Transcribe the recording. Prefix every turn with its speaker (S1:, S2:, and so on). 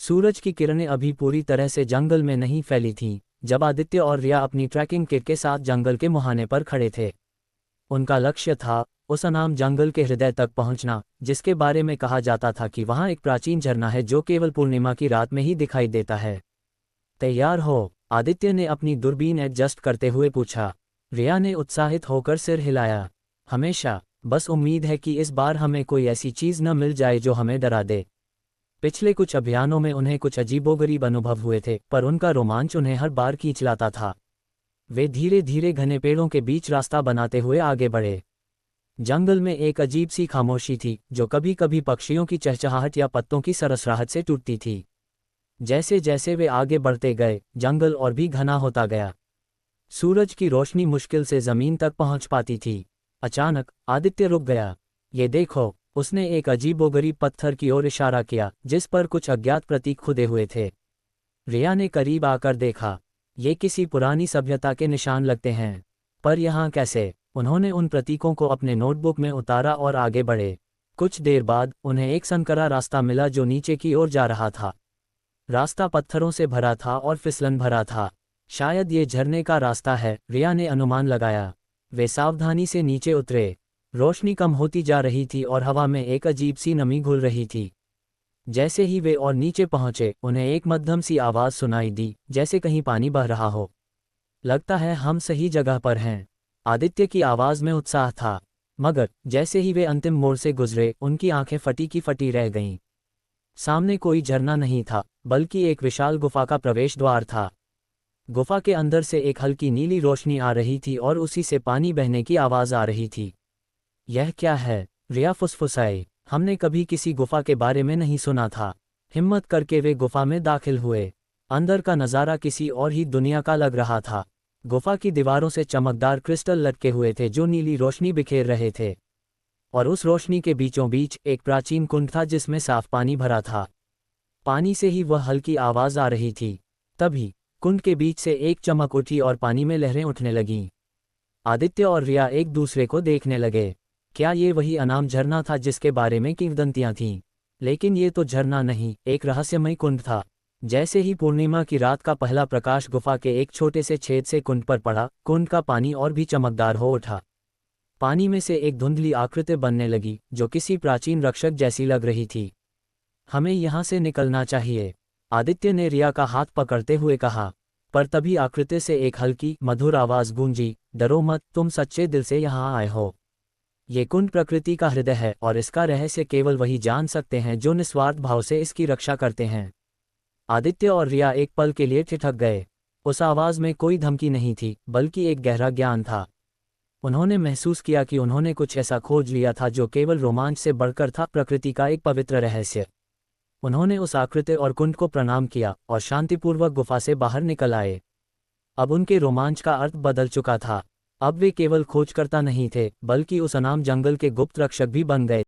S1: सूरज की किरणें अभी पूरी तरह से जंगल में नहीं फैली थीं, जब आदित्य और रिया अपनी ट्रैकिंग किट के साथ जंगल के मुहाने पर खड़े थे। उनका लक्ष्य था उस अनाम जंगल के हृदय तक पहुंचना, जिसके बारे में कहा जाता था कि वहां एक प्राचीन झरना है जो केवल पूर्णिमा की रात में ही दिखाई देता है। तैयार हो? आदित्य ने अपनी दूरबीन एडजस्ट करते हुए पूछा। रिया ने उत्साहित होकर सिर हिलाया। हमेशा, बस उम्मीद है कि इस बार हमें कोई ऐसी चीज़ न मिल जाए जो हमें डरा दे। पिछले कुछ अभियानों में उन्हें कुछ अजीबोगरीब अनुभव हुए थे, पर उनका रोमांच उन्हें हर बार खींच लाता था। वे धीरे धीरे घने पेड़ों के बीच रास्ता बनाते हुए आगे बढ़े। जंगल में एक अजीब सी खामोशी थी, जो कभी कभी पक्षियों की चहचहाहट या पत्तों की सरसराहट से टूटती थी। जैसे जैसे वे आगे बढ़ते गए, जंगल और भी घना होता गया। सूरज की रोशनी मुश्किल से जमीन तक पहुंच पाती थी। अचानक आदित्य रुक गया। ये देखो, उसने एक अजीबोगरीब पत्थर की ओर इशारा किया, जिस पर कुछ अज्ञात प्रतीक खुदे हुए थे। रिया ने करीब आकर देखा। ये किसी पुरानी सभ्यता के निशान लगते हैं, पर यहाँ कैसे? उन्होंने उन प्रतीकों को अपने नोटबुक में उतारा और आगे बढ़े। कुछ देर बाद उन्हें एक संकरा रास्ता मिला जो नीचे की ओर जा रहा था। रास्ता पत्थरों से भरा था और फिसलन भरा था। शायद ये झरने का रास्ता है, रिया ने अनुमान लगाया। वे सावधानी से नीचे उतरे। रोशनी कम होती जा रही थी और हवा में एक अजीब सी नमी घुल रही थी। जैसे ही वे और नीचे पहुंचे, उन्हें एक मध्यम सी आवाज़ सुनाई दी, जैसे कहीं पानी बह रहा हो। लगता है हम सही जगह पर हैं। आदित्य की आवाज़ में उत्साह था। मगर जैसे ही वे अंतिम मोड़ से गुजरे, उनकी आंखें फटी की फटी रह गईं। सामने कोई झरना नहीं था, बल्कि एक विशाल गुफा का प्रवेश द्वार था। गुफा के अंदर से एक हल्की नीली रोशनी आ रही थी और उसी से पानी बहने की आवाज़ आ रही थी। यह क्या है? रिया फुसफुसाई। हमने कभी किसी गुफा के बारे में नहीं सुना था। हिम्मत करके वे गुफा में दाखिल हुए। अंदर का नज़ारा किसी और ही दुनिया का लग रहा था। गुफा की दीवारों से चमकदार क्रिस्टल लटके हुए थे जो नीली रोशनी बिखेर रहे थे, और उस रोशनी के बीचों बीच एक प्राचीन कुंड था जिसमें साफ पानी भरा था। पानी से ही वह हल्की आवाज़ आ रही थी। तभी कुंड के बीच से एक चमक उठी और पानी में लहरें उठने लगीं। आदित्य और रिया एक दूसरे को देखने लगे। क्या ये वही अनाम झरना था जिसके बारे में किंवदंतियां थीं? लेकिन ये तो झरना नहीं, एक रहस्यमय कुंड था। जैसे ही पूर्णिमा की रात का पहला प्रकाश गुफा के एक छोटे से छेद से कुंड पर पड़ा, कुंड का पानी और भी चमकदार हो उठा। पानी में से एक धुंधली आकृति बनने लगी, जो किसी प्राचीन रक्षक जैसी लग रही थी। हमें यहाँ से निकलना चाहिए, आदित्य ने रिया का हाथ पकड़ते हुए कहा। पर तभी आकृति से एक हल्की मधुर आवाज़ गूंजी, डरो मत, तुम सच्चे दिल से यहाँ आए हो। ये कुंड प्रकृति का हृदय है और इसका रहस्य केवल वही जान सकते हैं जो निस्वार्थ भाव से इसकी रक्षा करते हैं। आदित्य और रिया एक पल के लिए ठिठक गए। उस आवाज़ में कोई धमकी नहीं थी, बल्कि एक गहरा ज्ञान था। उन्होंने महसूस किया कि उन्होंने कुछ ऐसा खोज लिया था जो केवल रोमांच से बढ़कर था, प्रकृति का एक पवित्र रहस्य। उन्होंने उस आकृति और कुंड को प्रणाम किया और शांतिपूर्वक गुफा से बाहर निकल आए। अब उनके रोमांच का अर्थ बदल चुका था। अब वे केवल खोजकर्ता नहीं थे, बल्कि उस अनाम जंगल के गुप्त रक्षक भी बन गए।